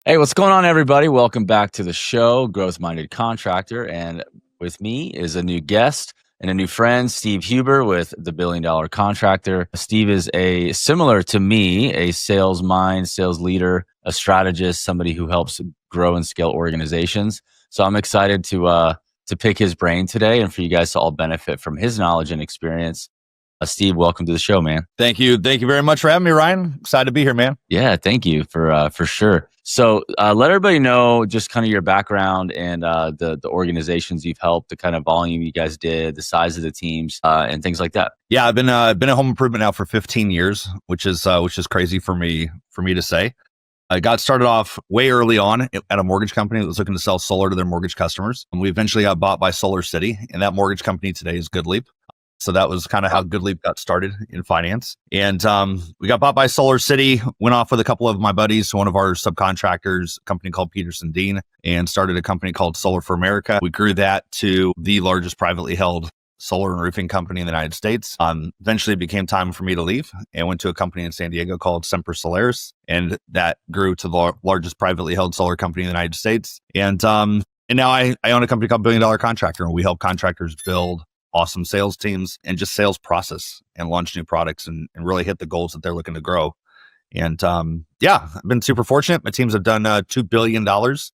Hey, what's going on, everybody? Welcome back to the show, Growth Minded Contractor. And with me is a new guest and a new friend, Steve Huber with the Billion Dollar Contractor. Steve is similar to me, a sales mind, sales leader, a strategist, somebody who helps grow and scale organizations. So I'm excited to pick his brain today and for you guys to all benefit from his knowledge and experience. Steve, welcome to the show, man. Thank you. Thank you very much for having me, Ryan. Excited to be here, man. Yeah, thank you for sure. So let everybody know just kind of your background and the organizations you've helped, the kind of volume you guys did, the size of the teams, and things like that. Yeah, I've been at home improvement now for 15 years, which is crazy for me to say. I got started off way early on at a mortgage company that was looking to sell solar to their mortgage customers. And we eventually got bought by Solar City, and that mortgage company today is GoodLeap. So that was kind of how GoodLeap got started in finance. And we got bought by Solar City, went off with a couple of my buddies to one of our subcontractors, a company called Peterson Dean, and started a company called Solar for America. We grew that to the largest privately held solar and roofing company in the United States. Eventually it became time for me to leave and went to a company in San Diego called Semper Solaris. And that grew to the largest privately held solar company in the United States. And now I own a company called Billion Dollar Contractor, and we help contractors build awesome sales teams and just sales process and launch new products and really hit the goals that they're looking to grow. And I've been super fortunate. My teams have done $2 billion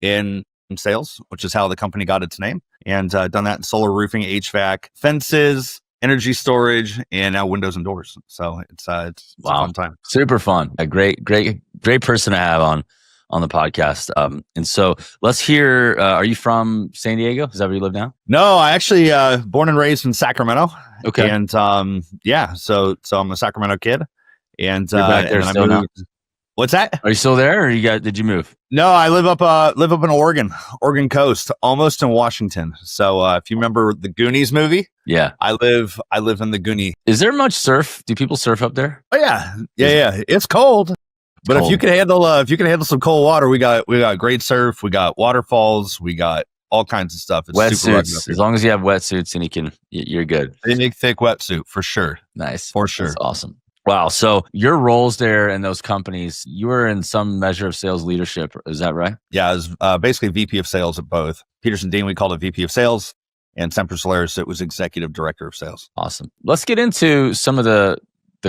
in sales, which is how the company got its name. And done that in solar roofing, HVAC, fences, energy storage, and now windows and doors. So it's a fun time. Super fun. A great person to have on the podcast. And so let's hear, are you from San Diego? Is that where you live now? No, I actually born and raised in Sacramento. Okay. And so I'm a Sacramento kid. And, You're back there still now? What's that? Are you still there, or did you move? No, I live up in Oregon coast, almost in Washington. So if you remember the Goonies movie, yeah, I live in the Goonie. Is there much surf? Do people surf up there? Oh yeah. It's cold. But if you can handle some cold water, we got great surf, we got waterfalls, we got all kinds of stuff. It's wetsuits. As long as you have wetsuits, and you're good. They make thick wetsuit for sure. Nice, for sure. That's awesome. Wow. So your roles there in those companies, you were in some measure of sales leadership. Is that right? Yeah, I was basically VP of sales at both. Peterson Dean, we called it VP of sales, and Semper Solaris, it was executive director of sales. Awesome. Let's get into some of the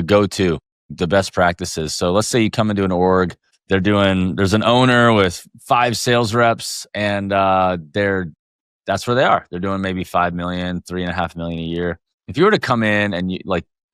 go-to, the best practices. So let's say you come into an org, there's an owner with 5 sales reps, and that's where they are. They're doing maybe 5 million, 3.5 million a year. If you were to come in and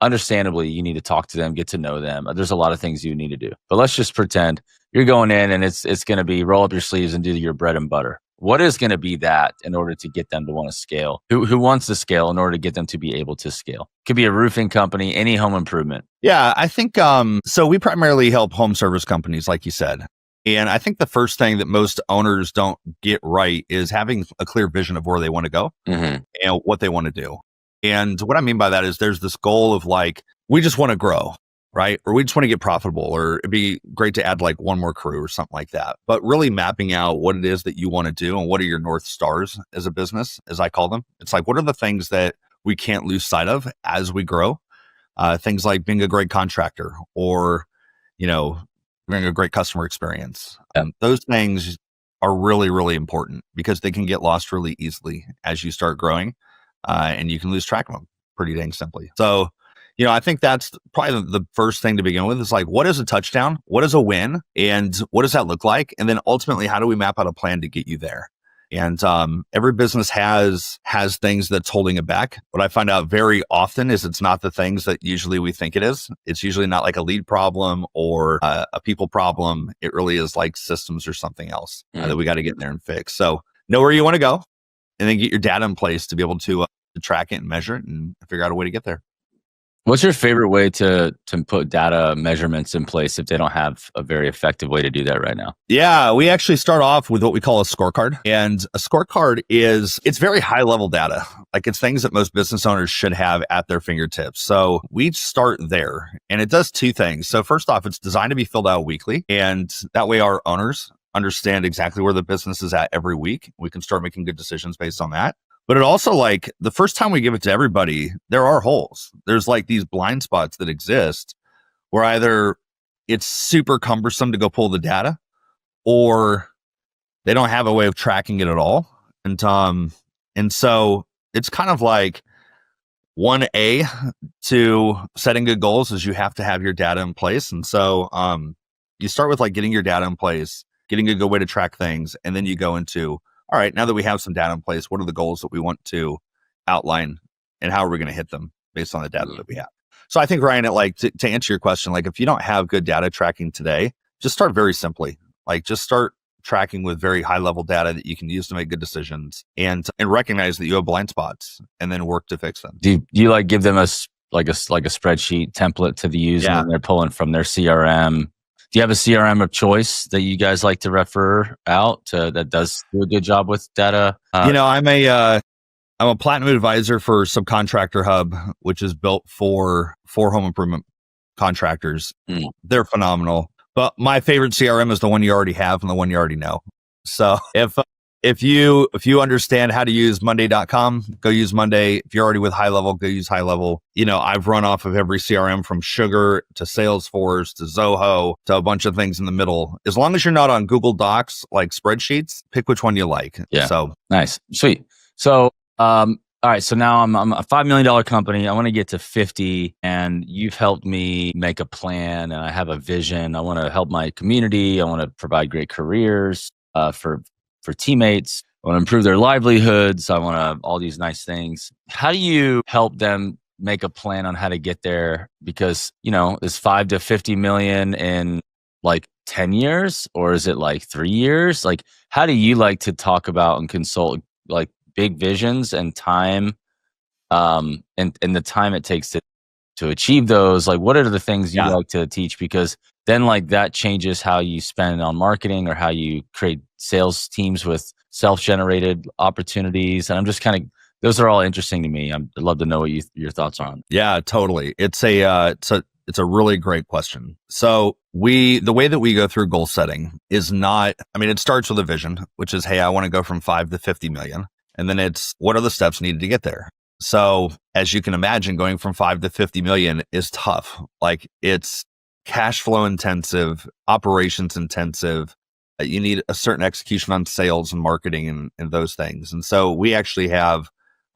understandably, you need to talk to them, get to know them. There's a lot of things you need to do, but let's just pretend you're going in and it's going to be roll up your sleeves and do your bread and butter. What is going to be that in order to get them to want to scale? Who wants to scale in order to get them to be able to scale? Could be a roofing company, any home improvement. Yeah, I think, so we primarily help home service companies, like you said. And I think the first thing that most owners don't get right is having a clear vision of where they want to go and what they want to do. And what I mean by that is there's this goal of we just want to grow, right? Or we just want to get profitable, or it'd be great to add one more crew or something like that. But really mapping out what it is that you want to do and what are your North Stars as a business, as I call them. It's what are the things that we can't lose sight of as we grow? Things like being a great contractor or, being a great customer experience. Those things are really, really important because they can get lost really easily as you start growing. And you can lose track of them pretty dang simply. So, I think that's probably the first thing to begin with is what is a touchdown? What is a win? And what does that look like? And then ultimately, how do we map out a plan to get you there? And every business has things that's holding it back. What I find out very often is it's not the things that usually we think it is. It's usually not a lead problem or a people problem. It really is systems or something else that we got to get in there and fix. So know where you want to go, and then get your data in place to be able to track it and measure it and figure out a way to get there. What's your favorite way to put data measurements in place if they don't have a very effective way to do that right now? Yeah, we actually start off with what we call a scorecard. And a scorecard it's very high level data. It's things that most business owners should have at their fingertips. So we start there, and it does 2 things. So first off, it's designed to be filled out weekly. And that way our owners understand exactly where the business is at every week. We can start making good decisions based on that. But it also the first time we give it to everybody, there are holes. There's these blind spots that exist where either it's super cumbersome to go pull the data, or they don't have a way of tracking it at all. And so it's kind of like 1A to setting good goals is you have to have your data in place. And so you start with like getting your data in place, getting a good way to track things. And then you go into, all right, now that we have some data in place, what are the goals that we want to outline and how are we going to hit them based on the data that we have? So I think, Ryan, to answer your question, like if you don't have good data tracking today, just start very simply. Like just start tracking with very high level data that you can use to make good decisions and recognize that you have blind spots and then work to fix them. Do you like give them a spreadsheet template to the user and they're pulling from their CRM? Do you have a CRM of choice that you guys like to refer out to that does do a good job with data? I'm a platinum advisor for Subcontractor Hub, which is built for home improvement contractors. They're phenomenal. But my favorite CRM is the one you already have and the one you already know. So if you understand how to use Monday.com, go use Monday. If you're already with High Level, go use High Level. I've run off of every CRM from Sugar to Salesforce to Zoho to a bunch of things in the middle. As long as you're not on Google Docs, like spreadsheets, pick which one you like. Yeah. So nice. Sweet. So, all right. So now I'm a $5 million company. I want to get to 50 and you've helped me make a plan and I have a vision. I want to help my community. I want to provide great careers, for teammates. I want to improve their livelihoods. I want to all these nice things. How do you help them make a plan on how to get there? Because, is 5 to 50 million in like 10 years or is it like 3 years? Like, how do you like to talk about and consult like big visions and time, and the time it takes to achieve those? Like, what are the things you like to teach? Because then like that changes how you spend on marketing or how you create sales teams with self-generated opportunities. And I'm just kind of, those are all interesting to me. I'd love to know what your thoughts are on. Yeah, totally. It's a really great question. So the way that we go through goal setting is not, it starts with a vision, which is, hey, I want to go from 5 to 50 million. And then it's what are the steps needed to get there? So as you can imagine, going from 5 to 50 million is tough. Like it's cash flow intensive, operations intensive. You need a certain execution on sales and marketing and those things. And so we actually have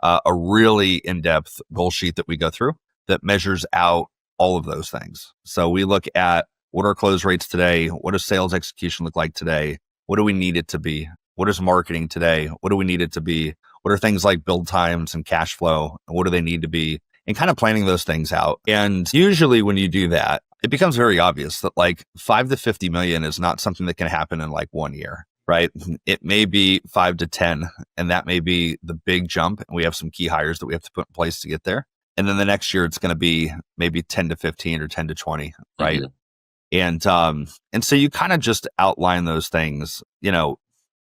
a really in-depth goal sheet that we go through that measures out all of those things. So we look at what are close rates today? What does sales execution look like today? What do we need it to be? What is marketing today? What do we need it to be? What are things like build times and cash flow? And what do they need to be? And kind of planning those things out. And usually when you do that, it becomes very obvious that like 5 to 50 million is not something that can happen in like 1 year, right? It may be 5 to 10, and that may be the big jump. And we have some key hires that we have to put in place to get there. And then the next year, it's going to be maybe 10 to 15 or 10 to 20, right? Mm-hmm. And so you kind of just outline those things,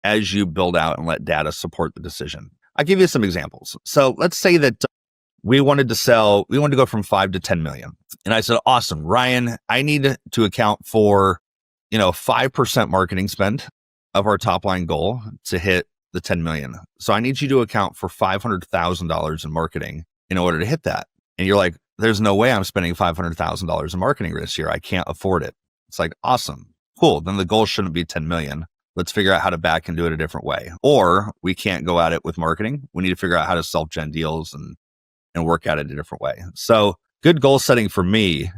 as you build out and let data support the decision. I'll give you some examples. So let's say that we wanted to go from 5 to 10 million. And I said, awesome, Ryan, I need to account for, 5% marketing spend of our top line goal to hit the 10 million. So I need you to account for $500,000 in marketing in order to hit that. And you're like, there's no way I'm spending $500,000 in marketing this year. I can't afford it. It's like, awesome, cool. Then the goal shouldn't be 10 million. Let's figure out how to back and do it a different way. Or we can't go at it with marketing. We need to figure out how to self-gen deals and work at it a different way. So good goal setting for me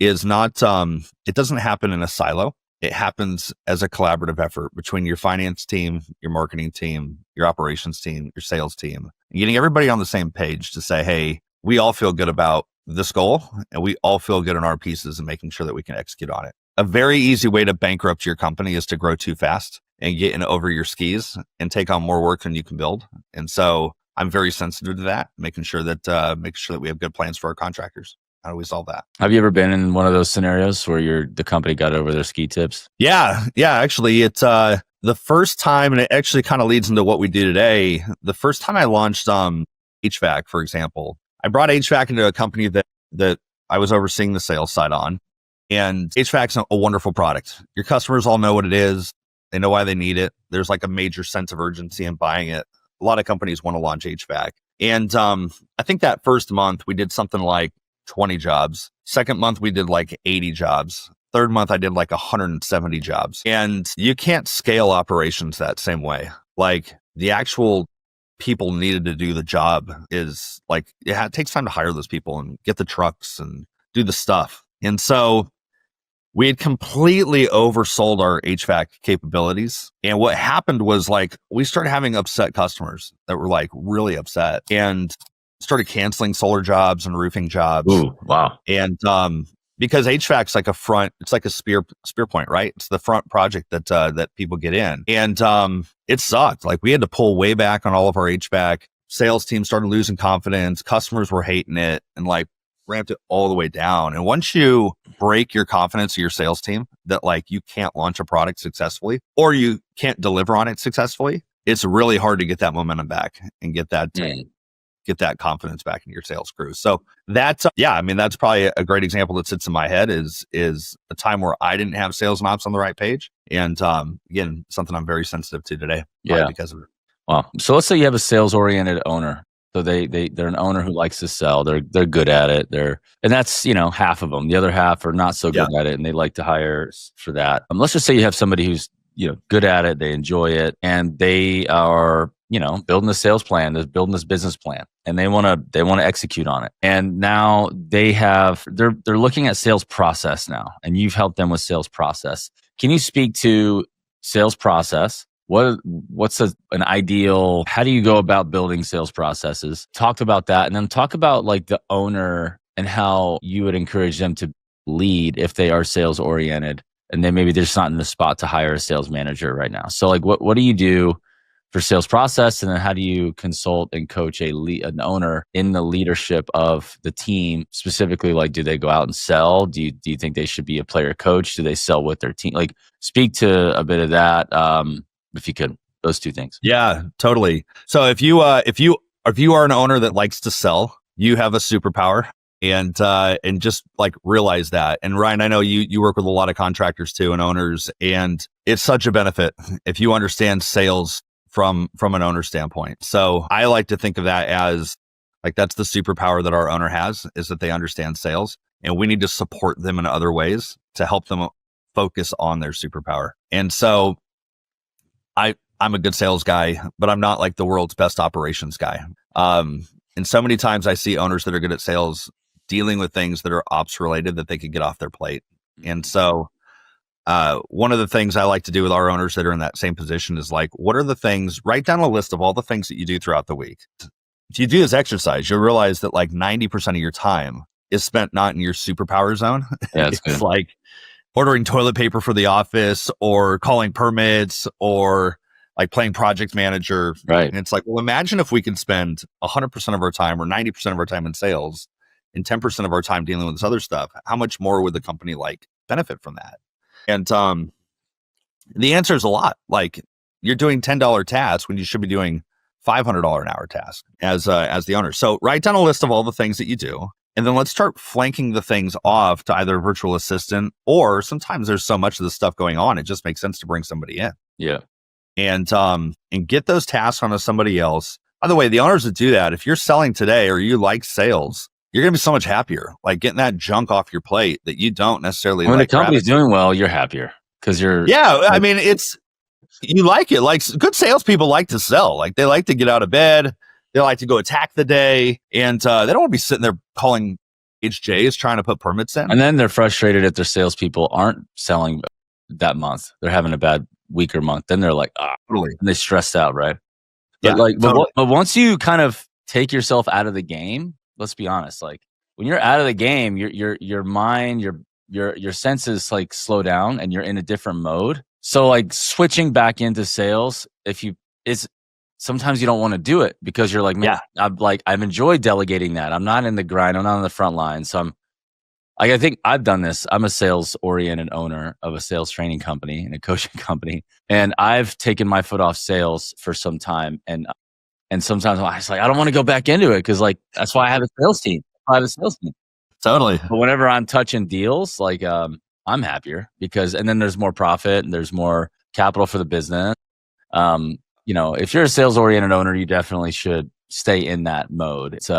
is not, it doesn't happen in a silo. It happens as a collaborative effort between your finance team, your marketing team, your operations team, your sales team, and getting everybody on the same page to say, hey, we all feel good about this goal and we all feel good in our pieces and making sure that we can execute on it. A very easy way to bankrupt your company is to grow too fast and get in over your skis and take on more work than you can build. And so I'm very sensitive to that, making sure that we have good plans for our contractors. How do we solve that? Have you ever been in one of those scenarios where the company got over their ski tips? Yeah. Actually, it's the first time, and it actually kind of leads into what we do today. The first time I launched HVAC, for example, I brought HVAC into a company that I was overseeing the sales side on. And HVAC's a wonderful product. Your customers all know what it is. They know why they need it. There's like a major sense of urgency in buying it. A lot of companies want to launch HVAC. And I think that first month we did something like 20 jobs. Second month we did like 80 jobs. Third month, I did like 170 jobs. And you can't scale operations that same way. Like the actual people needed to do the job is like, it takes time to hire those people and get the trucks and do the stuff. And so we had completely oversold our HVAC capabilities. And what happened was like, we started having upset customers that were like really upset and started canceling solar jobs and roofing jobs. Ooh, wow. And, because HVAC's like it's like a spear point, right? It's the front project that people get in. And, it sucked. Like we had to pull way back on all of our HVAC. Sales team started losing confidence. Customers were hating it and like ramped it all the way down. And once you break your confidence of your sales team that like you can't launch a product successfully or you can't deliver on it successfully, it's really hard to get that momentum back and get that confidence back in your sales crew. So that's, that's probably a great example that sits in my head is a time where I didn't have sales and ops on the right page. And again, something I'm very sensitive to today. Yeah. Because of it. Wow. So let's say you have a sales oriented owner. So they're an owner who likes to sell. They're good at it. And that's, half of them. The other half are not so good at it and they like to hire for that. Let's just say you have somebody who's, good at it. They enjoy it and they are, building a sales plan, they're building this business plan and they want to execute on it. And now they're looking at sales process now and you've helped them with sales process. Can you speak to sales process? What's an ideal, how do you go about building sales processes? Talk about that and then talk about like the owner and how you would encourage them to lead if they are sales oriented and then maybe they're just not in the spot to hire a sales manager right now. So like what do you do for sales process? And then how do you consult and coach an owner in the leadership of the team? Specifically, like, do they go out and sell? Do you think they should be a player coach? Do they sell with their team? Like speak to a bit of that. If you could, those two things. Yeah, totally. So if you are an owner that likes to sell, you have a superpower and just like realize that. And Ryan, I know you work with a lot of contractors too and owners, and it's such a benefit if you understand sales from an owner standpoint. So I like to think of that as like, that's the superpower that our owner has, is that they understand sales and we need to support them in other ways to help them focus on their superpower. And so I'm a good sales guy, but I'm not like the world's best operations guy. And so many times I see owners that are good at sales dealing with things that are ops related that they could get off their plate. And so one of the things I like to do with our owners that are in that same position is like, what are the things, write down a list of all the things that you do throughout the week. If you do this exercise, you'll realize that like 90% of your time is spent not in your superpower zone. Yeah, it's good. Like ordering toilet paper for the office or calling permits or like playing project manager. Right. And it's like, well, imagine if we could spend 100% of our time or 90% of our time in sales and 10% of our time dealing with this other stuff. How much more would the company like benefit from that? And the answer is a lot. Like you're doing $10 tasks when you should be doing $500 an hour task as the owner. So write down a list of all the things that you do. And then let's start flanking the things off to either a virtual assistant, or sometimes there's so much of this stuff going on, it just makes sense to bring somebody in. Yeah. And get those tasks onto somebody else. By the way, the owners that do that, if you're selling today or you like sales, you're going to be so much happier, like getting that junk off your plate that you don't necessarily when like. The company's doing well, you're happier because you're. Yeah. Like, I mean, you like it. Like good salespeople like to sell. Like they like to get out of bed. They like to go attack the day, and they don't want to be sitting there calling HJs trying to put permits in. And then they're frustrated if their salespeople aren't selling that month. They're having a bad week or month. Then they're like, totally. And they stressed out, right? But yeah, totally. but once you kind of take yourself out of the game, let's be honest. Like when you're out of the game, your mind, your senses like slow down, and you're in a different mode. So like switching back into sales, sometimes you don't want to do it because you're like, man, I've enjoyed delegating that. I'm not in the grind. I'm not on the front line. So I think I've done this. I'm a sales oriented owner of a sales training company and a coaching company. And I've taken my foot off sales for some time. And sometimes I was like, I don't want to go back into it because like, that's why I have a sales team. Totally. But whenever I'm touching deals, like, I'm happier and then there's more profit and there's more capital for the business. If you're a sales oriented owner, you definitely should stay in that mode. It's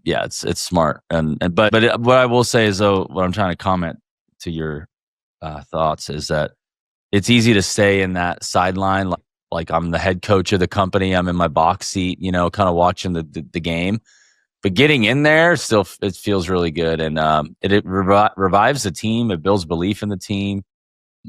it's smart. But what I will say is though, what I'm trying to comment to your thoughts is that it's easy to stay in that sideline, like I'm the head coach of the company. I'm in my box seat, kind of watching the game. But getting in there still, it feels really good, and it revives the team. It builds belief in the team.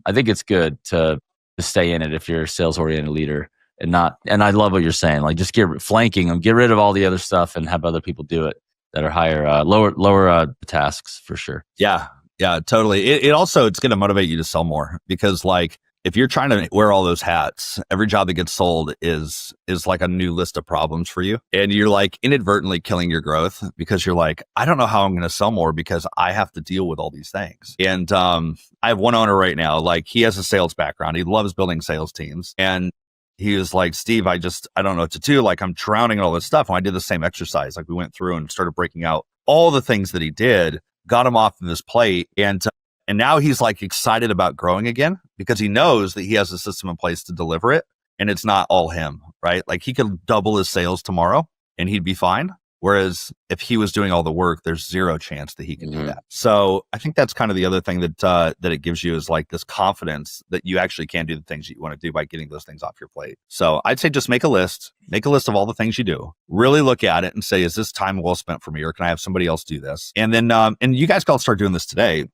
I think it's good to stay in it if you're a sales oriented leader, and not. And I love what you're saying. Like, just flanking them, get rid of all the other stuff, and have other people do it that are higher, lower tasks for sure. Yeah, totally. It's going to motivate you to sell more, because like, if you're trying to wear all those hats, every job that gets sold is like a new list of problems for you. And you're like inadvertently killing your growth, because you're like, I don't know how I'm going to sell more because I have to deal with all these things. And I have one owner right now, like he has a sales background. He loves building sales teams. And he was like, Steve, I don't know what to do. Like, I'm drowning in all this stuff. And I did the same exercise. Like, we went through and started breaking out all the things that he did, got him off of his plate. And now he's like excited about growing again, because he knows that he has a system in place to deliver it, and it's not all him, right? Like, he could double his sales tomorrow and he'd be fine. Whereas if he was doing all the work, there's zero chance that he can do that. So I think that's kind of the other thing that it gives you, is like this confidence that you actually can do the things that you want to do by getting those things off your plate. So I'd say just make a list of all the things you do, really look at it and say, is this time well spent for me, or can I have somebody else do this? And then, and you guys can all start doing this today.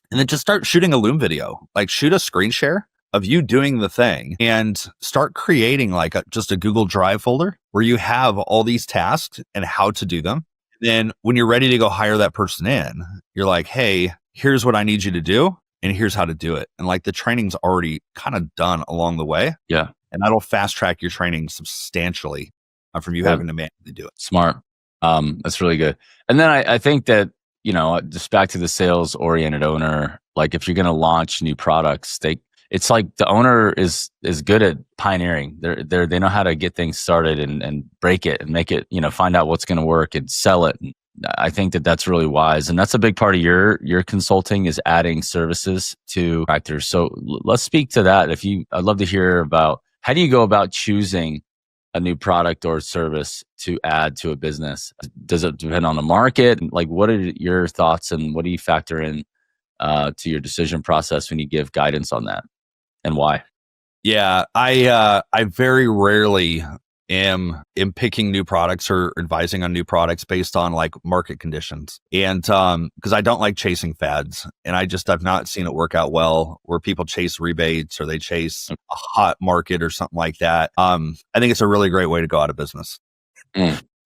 And then just start shooting a Loom video, like shoot a screen share of you doing the thing, and start creating like just a Google Drive folder where you have all these tasks and how to do them. Then when you're ready to go hire that person in, you're like, hey, here's what I need you to do, and here's how to do it. And like, the training's already kind of done along the way. Yeah. And that'll fast track your training substantially from you having to manually do it. Smart. That's really good. And then I think that, just back to the sales oriented owner, like if you're going to launch new products, it's like the owner is good at pioneering. They know how to get things started and break it and make it, find out what's going to work and sell it. And I think that that's really wise. And that's a big part of your consulting, is adding services to contractors. So let's speak to that. I'd love to hear about, how do you go about choosing a new product or service to add to a business? Does it depend on the market? Like, what are your thoughts, and what do you factor in to your decision process when you give guidance on that, and why? Yeah, I very rarely am picking new products or advising on new products based on like market conditions. And because I don't like chasing fads, and I've not seen it work out well, where people chase rebates or they chase a hot market or something like that. I think it's a really great way to go out of business.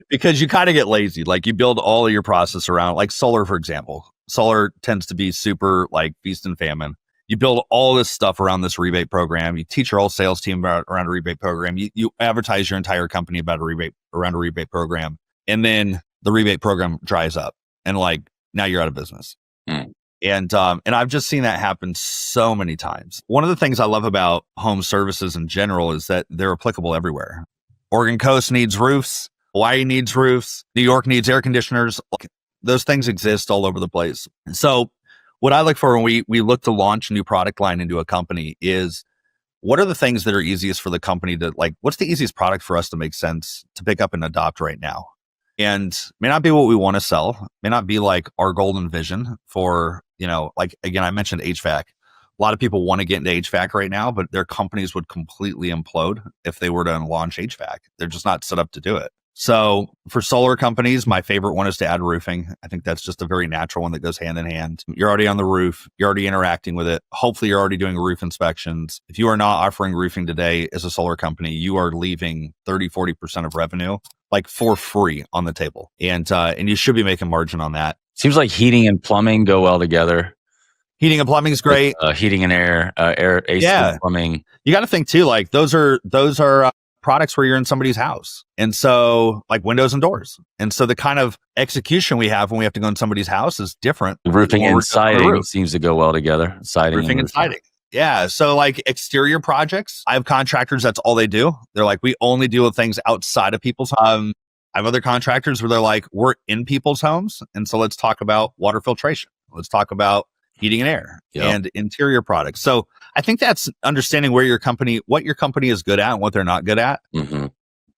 Because you kind of get lazy. Like, you build all of your process around, like solar, for example. Solar tends to be super like feast and famine. You build all this stuff around this rebate program. You teach your whole sales team around a rebate program. You advertise your entire company around a rebate program. And then the rebate program dries up, and like, now you're out of business. And I've just seen that happen so many times. One of the things I love about home services in general is that they're applicable everywhere. Oregon Coast needs roofs. Hawaii needs roofs. New York needs air conditioners. Those things exist all over the place. So what I look for when we look to launch a new product line into a company is, what are the things that are easiest for the company to, like, what's the easiest product for us to make sense to pick up and adopt right now? And may not be what we want to sell, may not be like our golden vision for, like, again, I mentioned HVAC. A lot of people want to get into HVAC right now, but their companies would completely implode if they were to launch HVAC. They're just not set up to do it. So for solar companies, my favorite one is to add roofing. I think that's just a very natural one that goes hand in hand. You're already on the roof. You're already interacting with it. Hopefully you're already doing roof inspections. If you are not offering roofing today as a solar company, you are leaving 30-40% of revenue like for free on the table. And you should be making margin on that. Seems like heating and plumbing go well together. Heating and plumbing is great. Heating and air, AC, yeah. Plumbing. You got to think too, like those are products where you're in somebody's house. And so, like, windows and doors. And so the kind of execution we have when we have to go in somebody's house is different. Roofing and siding seems to go well together. Roofing and siding. Yeah. So like exterior projects, I have contractors, that's all they do. They're like, we only deal with things outside of people's homes. I have other contractors where they're like, we're in people's homes. And so let's talk about water filtration. Let's talk about heating and air and interior products. So I think that's understanding what your company is good at and what they're not good at. Mm-hmm.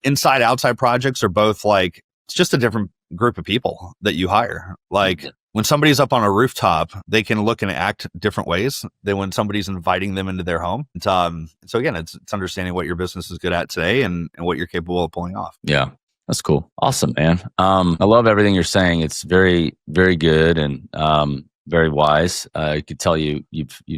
Inside, outside projects are both like, it's just a different group of people that you hire. Like when somebody's up on a rooftop, they can look and act different ways than when somebody's inviting them into their home. So again, it's understanding what your business is good at today and what you're capable of pulling off. Yeah. That's cool. Awesome, man. I love everything you're saying. It's very, very good and very wise. I could tell you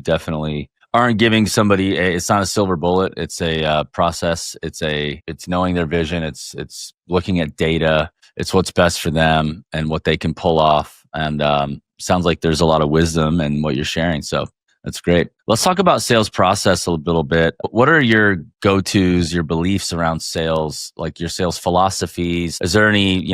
definitely aren't giving somebody it's not a silver bullet. It's a process. It's knowing their vision. It's looking at data. It's what's best for them and what they can pull off. And sounds like there's a lot of wisdom in what you're sharing. So that's great. Let's talk about sales process a little bit. What are your go-tos, your beliefs around sales, like your sales philosophies? Is there any,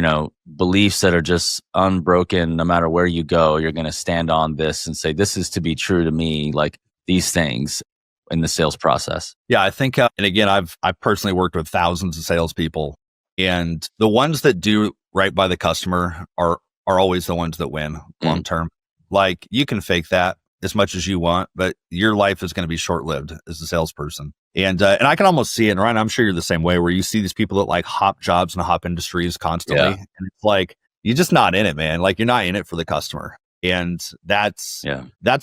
beliefs that are just unbroken no matter where you go? You're going to stand on this and say, this is to be true to me, like these things in the sales process. Yeah, I think, and again, I've personally worked with thousands of salespeople, and the ones that do right by the customer are always the ones that win long term. Like you can fake that as much as you want, but your life is going to be short-lived as a salesperson. And I can almost see it. And Ryan, I'm sure you're the same way, where you see these people that like hop jobs and hop industries constantly. Yeah. And it's like, you're just not in it, man. Like you're not in it for the customer. And that's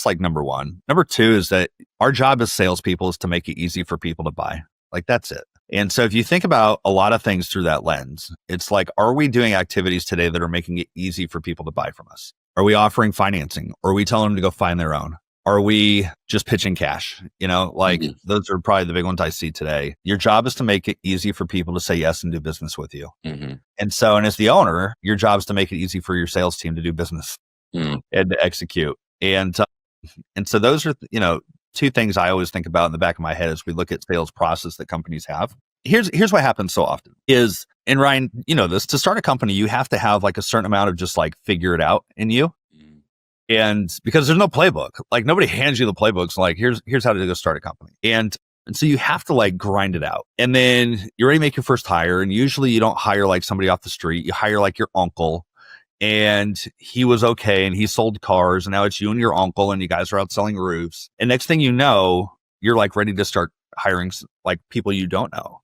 like number one. Number two is that our job as salespeople is to make it easy for people to buy. Like that's it. And so if you think about a lot of things through that lens, it's like, are we doing activities today that are making it easy for people to buy from us? Are we offering financing? Or are we telling them to go find their own? Are we just pitching cash? Those are probably the big ones I see today. Your job is to make it easy for people to say yes and do business with you. Mm-hmm. And as the owner, your job is to make it easy for your sales team to do business and to execute. And so those are, two things I always think about in the back of my head as we look at sales process that companies have. Here's what happens so often is, and Ryan, this, to start a company, you have to have like a certain amount of just like figure it out in you. And because there's no playbook, like nobody hands you the playbooks, like here's how to go start a company. And so you have to like grind it out. And then you already make your first hire. And usually you don't hire like somebody off the street. You hire like your uncle, and he was okay. And he sold cars. And now it's you and your uncle, and you guys are out selling roofs. And next thing you know, you're like ready to start hiring like people you don't know.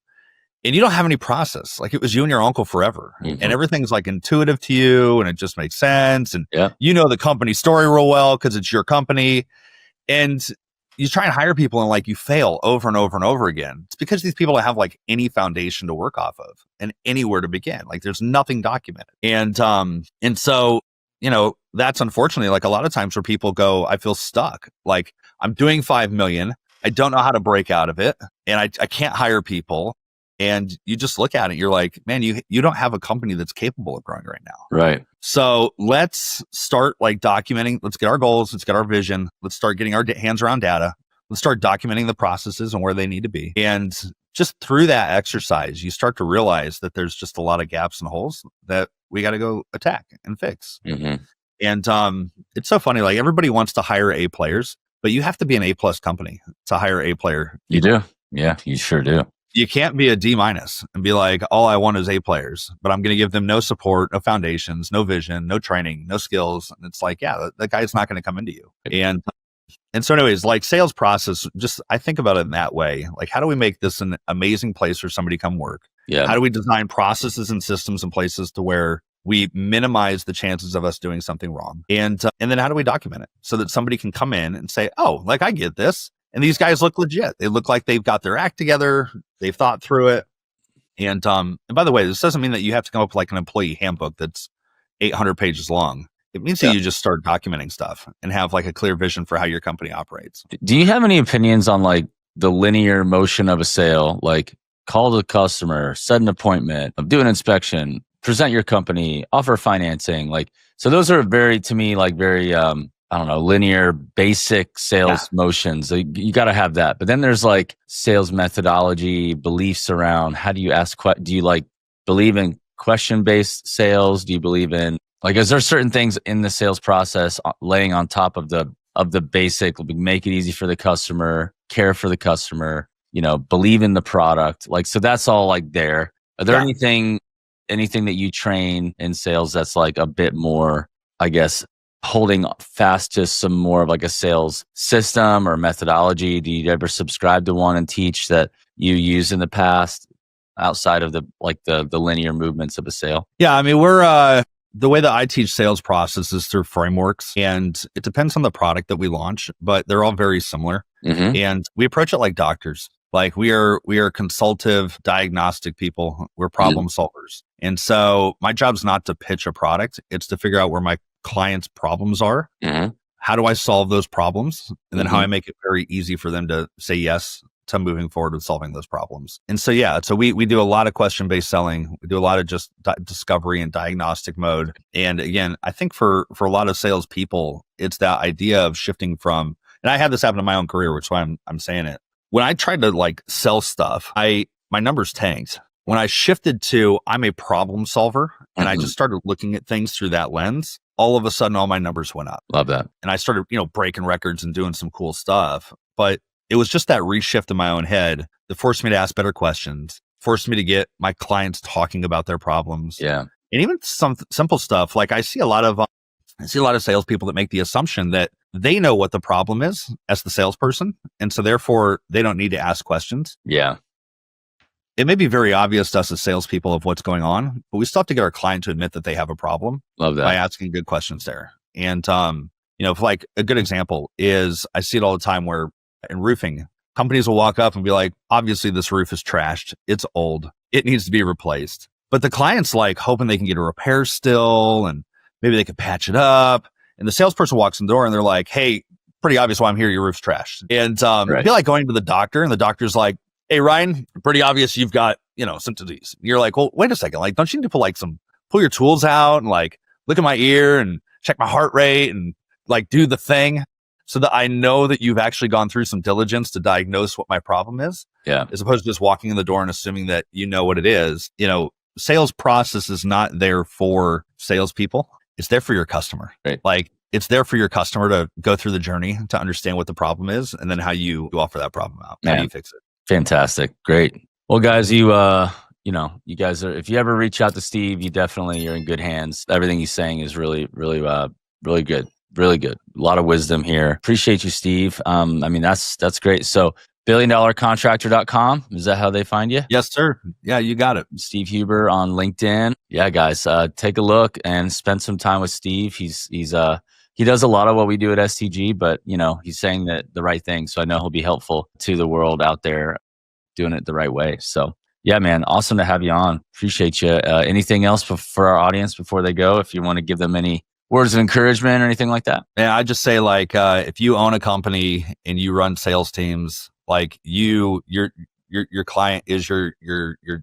And you don't have any process. Like it was you and your uncle forever. Mm-hmm. And everything's like intuitive to you, and it just makes sense. And you know the company story real well because it's your company. And you try and hire people and like you fail over and over and over again. It's because these people don't have like any foundation to work off of and anywhere to begin. Like there's nothing documented. And so, that's unfortunately like a lot of times where people go, I feel stuck. Like I'm doing 5 million. I don't know how to break out of it. And I can't hire people. And you just look at it, you're like, man, you don't have a company that's capable of growing right now. Right. So let's start like documenting. Let's get our goals. Let's get our vision. Let's start getting our hands around data. Let's start documenting the processes and where they need to be. And just through that exercise, you start to realize that there's just a lot of gaps and holes that we got to go attack and fix. Mm-hmm. And it's so funny. Like everybody wants to hire A players, but you have to be an A+ company to hire A player. You do. Yeah, you sure do. You can't be a D- and be like, all I want is A players, but I'm going to give them no support, no foundations, no vision, no training, no skills. And it's like, yeah, that guy's not going to come into you. And so anyways, like sales process, just, I think about it in that way. Like, how do we make this an amazing place for somebody to come work? Yeah. How do we design processes and systems and places to where we minimize the chances of us doing something wrong? And then how do we document it so that somebody can come in and say, oh, like I get this. And these guys look legit. They look like they've got their act together. They've thought through it. And by the way, this doesn't mean that you have to come up with like an employee handbook that's 800 pages long. It means that you just start documenting stuff and have like a clear vision for how your company operates. Do you have any opinions on like the linear motion of a sale? Like call the customer, set an appointment, do an inspection, present your company, offer financing. Like, so those are very linear, basic sales motions. You got to have that. But then there's like sales methodology, beliefs around how do you ask, do you like believe in question-based sales? Do you believe in like, is there certain things in the sales process laying on top of the basic, make it easy for the customer, care for the customer, believe in the product? Like, so that's all like there. Are there anything that you train in sales that's like a bit more, I guess, holding fast to some more of like a sales system or methodology? Do you ever subscribe to one and teach that you used in the past outside of the linear movements of a sale? Yeah. I mean, we're The way that I teach sales process is through frameworks, and it depends on the product that we launch, but they're all very similar. And we approach it like doctors. Like we are consultative, diagnostic people. We're problem solvers. And so my job's not to pitch a product. It's to figure out where my clients' problems are. How do I solve those problems? And then how I make it very easy for them to say yes to moving forward with solving those problems. And so, so we do a lot of question-based selling. We do a lot of just discovery and diagnostic mode. And again, I think for a lot of salespeople, it's that idea of shifting from, and I had this happen in my own career, which is why I'm saying it. When I tried to like sell stuff, my numbers tanked. When I shifted to I'm a problem solver and I just started looking at things through that lens, all of a sudden all my numbers went up. Love that. And I started, breaking records and doing some cool stuff. But it was just that reshift in my own head that forced me to ask better questions, forced me to get my clients talking about their problems. Yeah. And even some simple stuff. Like I see a lot of salespeople that make the assumption that they know what the problem is as the salesperson. And so therefore they don't need to ask questions. Yeah. It may be very obvious to us as salespeople of what's going on, but we still have to get our client to admit that they have a problem. Love that. By asking good questions there. And, if like a good example is I see it all the time where in roofing, companies will walk up and be like, obviously this roof is trashed. It's old. It needs to be replaced. But the client's like hoping they can get a repair still and maybe they could patch it up. And the salesperson walks in the door and they're like, hey, pretty obvious why I'm here. Your roof's trashed. And it'd be like going to the doctor and the doctor's like, hey, Ryan, pretty obvious you've got, some disease. You're like, well, wait a second. Like, don't you need to pull your tools out and like look at my ear and check my heart rate and like do the thing so that I know that you've actually gone through some diligence to diagnose what my problem is. Yeah. As opposed to just walking in the door and assuming that you know what it is. Sales process is not there for salespeople. It's there for your customer. Right. Like it's there for your customer to go through the journey to understand what the problem is and then how you offer that problem out. How do you fix it? Fantastic. Great. Well, guys, you guys are, if you ever reach out to Steve, you're in good hands. Everything he's saying is really, really, really good. Really good. A lot of wisdom here. Appreciate you, Steve. That's great. So billioncontractor.com. Is that how they find you? Yes, sir. Yeah, you got it. Steve Huber on LinkedIn. Yeah, guys, take a look and spend some time with Steve. He does a lot of what we do at STG, but he's saying the right thing. So I know he'll be helpful to the world out there doing it the right way. So yeah, man, awesome to have you on. Appreciate you. Anything else for our audience before they go? If you want to give them any words of encouragement or anything like that? Yeah, I just say if you own a company and you run sales teams, like your client is your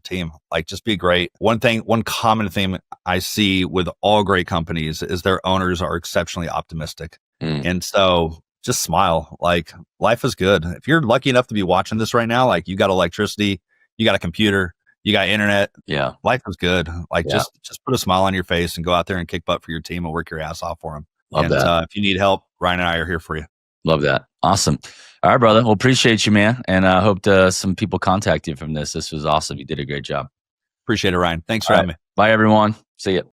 team. Like just be great. One common theme I see with all great companies is their owners are exceptionally optimistic. And so just smile. Like life is good. If you're lucky enough to be watching this right now, like you got electricity, you got a computer, you got internet. Yeah. Life is good. Like just put a smile on your face and go out there and kick butt for your team and work your ass off for them. Love that. If you need help, Ryan and I are here for you. Love that. Awesome. All right, brother. Well, appreciate you, man. And I hope some people contact you from this. This was awesome. You did a great job. Appreciate it, Ryan. Thanks for having me. Bye, everyone. See ya.